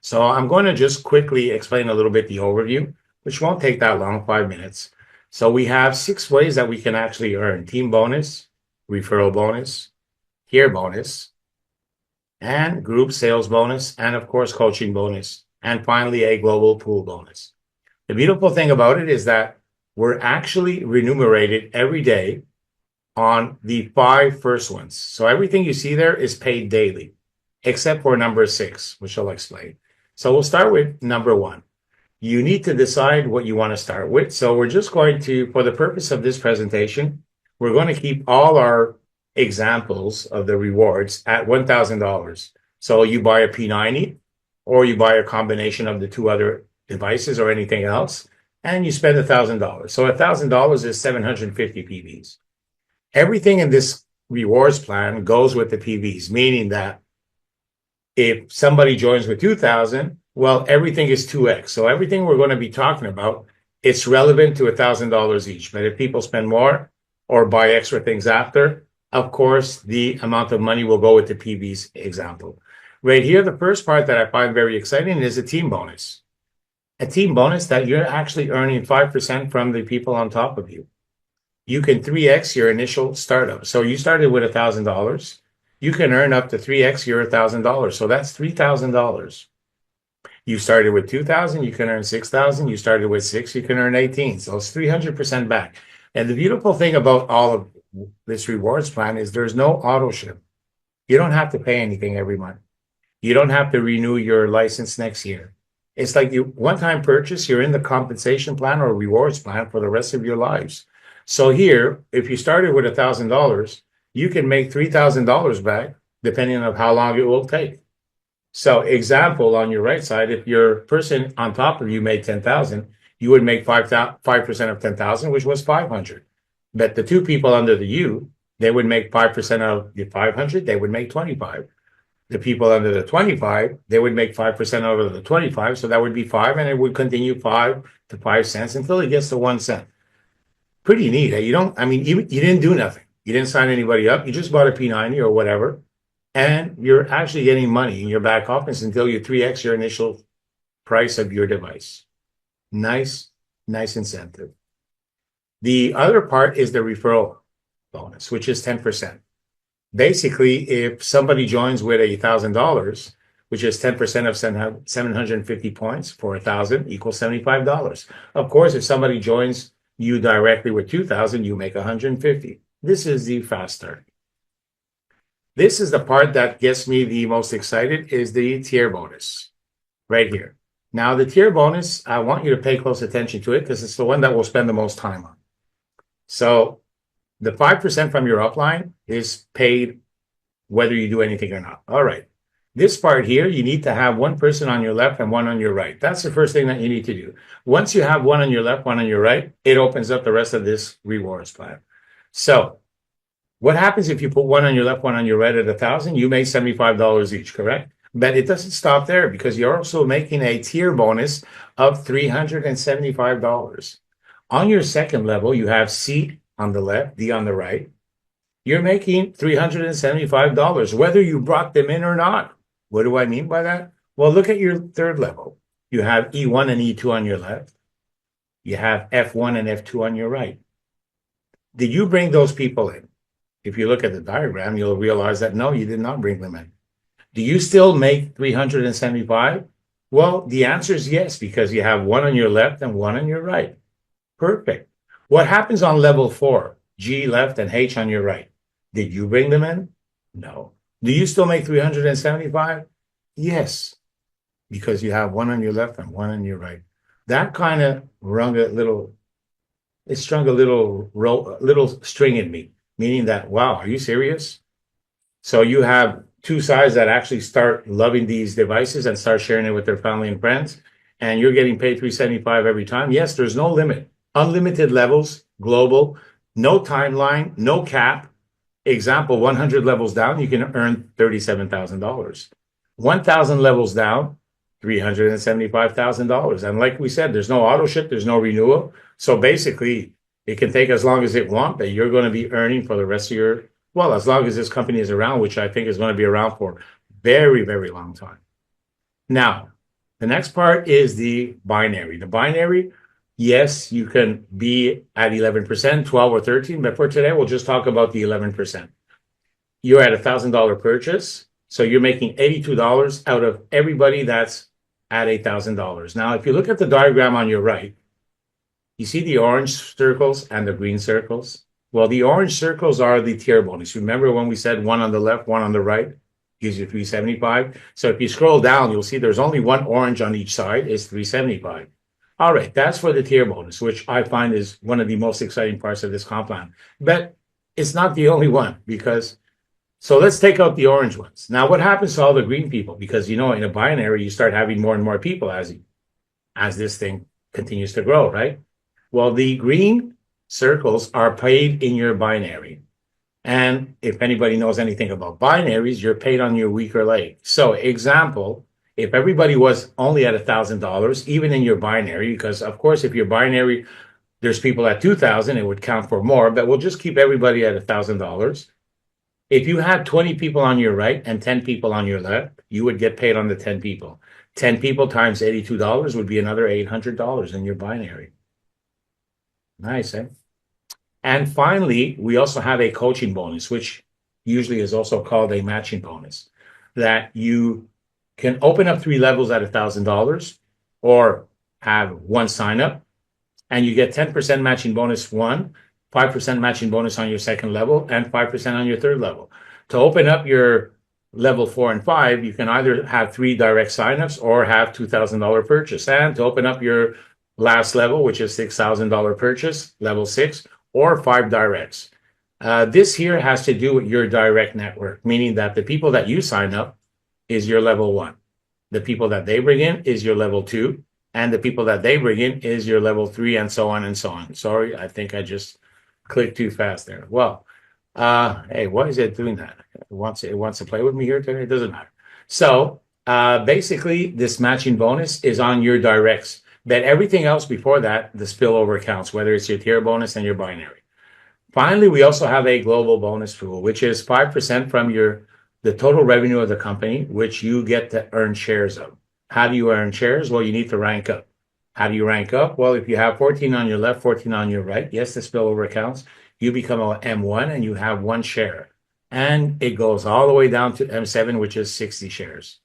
So I'm going to just quickly explain a little bit the overview, which won't take that long, 5 minutes. So we have 6 ways that we can actually earn: team bonus, referral bonus, peer bonus, and group sales bonus, and of course, coaching bonus, and finally, a global pool bonus. The beautiful thing about it is that we're actually remunerated every day on the 5 first ones. So everything you see there is paid daily, except for number 6, which I'll explain. So we'll start with number 1. You need to decide what you want to start with. So we're just going to, for the purpose of this presentation, we're going to keep all our examples of the rewards at $1,000. So you buy a P90 or you buy a combination of the 2 other devices or anything else, and you spend $1,000. So $1,000 is 750 PVs. Everything in this rewards plan goes with the PVs, meaning that if somebody joins with 2,000, well, everything is 2x. So everything we're going to be talking about, it's relevant to $1,000 each. But if people spend more or buy extra things after, of course, the amount of money will go with the PVs example. Right here, the first part that I find very exciting is a team bonus. A team bonus that you're actually earning 5% from the people on top of you. You can 3x your initial startup. So you started with $1,000. You can earn up to 3x your $1,000. So that's $3,000. You started with 2,000, you can earn 6,000. You started with 6, you can earn 18. So it's 300% back. And the beautiful thing about all of this rewards plan is there's no auto ship. You don't have to pay anything every month. You don't have to renew your license next year. It's like you one-time purchase, you're in the compensation plan or rewards plan for the rest of your lives. So here, if you started with $1,000, you can make $3,000 back depending on how long it will take. So example, on your right side, if your person on top of you made 10,000, you would make 5% of 10,000, which was 500. But the 2 people under you, they would make 5% of the 500, they would make 25. The people under the 25, they would make 5% over the 25, so that would be 5, and it would continue 5 to 5 cents until it gets to 1 cent. Pretty neat. You didn't do nothing. You didn't sign anybody up. You just bought a P90 or whatever, and you're actually getting money in your back office until you 3x your initial price of your device. Nice incentive. The other part is the referral bonus, which is 10%. Basically, if somebody joins with $1,000, which is 10% of 750 points for 1,000 equals $75. Of course, if somebody joins you directly with 2,000, you make 150. This is the fast start. This is the part that gets me the most excited, is the tier bonus right here. Now, the tier bonus, I want you to pay close attention to it because it's the one that we'll spend the most time on. So the 5% from your upline is paid whether you do anything or not. All right. This part here, you need to have 1 person on your left and 1 on your right. That's the first thing that you need to do. Once you have 1 on your left, 1 on your right, it opens up the rest of this rewards plan. So what happens if you put 1 on your left, 1 on your right at 1,000? You make $75 each, correct? But it doesn't stop there because you're also making a tier bonus of $375. On your second level, you have C on the left, D on the right. You're making $375, whether you brought them in or not. What do I mean by that? Well, look at your third level. You have E1 and E2 on your left. You have F1 and F2 on your right. Did you bring those people in? If you look at the diagram, you'll realize that no, you did not bring them in. Do you still make 375? Well, the answer is yes, because you have 1 on your left and 1 on your right. Perfect. What happens on level 4? G left and H on your right. Did you bring them in? No. Do you still make 375? Yes, because you have 1 on your left and 1 on your right. That kind of strung a little string in me, meaning that, wow, are you serious? So you have 2 sides that actually start loving these devices and start sharing it with their family and friends, and you're getting paid $375 every time. Yes, there's no limit. Unlimited levels, global, no timeline, no cap. Example, 100 levels down, you can earn $37,000. 1,000 levels down, $375,000. And like we said, there's no auto ship, there's no renewal. So basically, it can take as long as it wants, but you're going to be earning for the rest of as long as this company is around, which I think is going to be around for very, very long time. Now, The next part is the binary. The binary, yes, you can be at 11%, 12 or 13, but for today, we'll just talk about the 11%. You're at $1,000 purchase, so you're making $82 out of everybody that's at $1,000. Now, if you look at the diagram on your right, you see the orange circles and the green circles? Well, the orange circles are the tier bonus. Remember when we said one on the left, one on the right gives you 375? So if you scroll down, you'll see there's only one orange on each side, is 375. All right, that's for the tier bonus, which I find is one of the most exciting parts of this comp plan. But it's not the only one because, so let's take out the orange ones. Now, what happens to all the green people? Because, in a binary, you start having more and more people as this thing continues to grow, right? Well, the green circles are paid in your binary. And if anybody knows anything about binaries, you're paid on your weaker leg. So example, if everybody was only at $1,000, even in your binary, because of course, if your binary, there's people at 2,000, it would count for more, but we'll just keep everybody at $1,000. If you had 20 people on your right and 10 people on your left, you would get paid on the 10 people. 10 people times $82 would be another $800 in your binary. Nice, eh? And finally, we also have a coaching bonus, which usually is also called a matching bonus, that you can open up 3 levels at $1,000 or have one sign up, and you get 10% matching bonus one, 5% matching bonus on your second level, and 5% on your third level. To open up your level 4 and 5, you can either have 3 direct signups or have $2,000 purchase. And to open up your last level, which is $6,000 purchase, level 6, or 5 directs. This here has to do with your direct network, meaning that the people that you sign up is your level 1. The people that they bring in is your level 2. And the people that they bring in is your level 3, and so on and so on. Sorry, I think I just clicked too fast there. Well, hey, why is it doing that? It wants to play with me here today? It doesn't matter. So basically, this matching bonus is on your directs. But everything else before that, the spillover counts, whether it's your tier bonus and your binary. Finally, we also have a global bonus pool, which is 5% from the total revenue of the company, which you get to earn shares of. How do you earn shares? Well, you need to rank up. How do you rank up? Well, if you have 14 on your left, 14 on your right, yes, the spillover counts, you become a M1 and you have 1 share. And it goes all the way down to M7, which is 60 shares.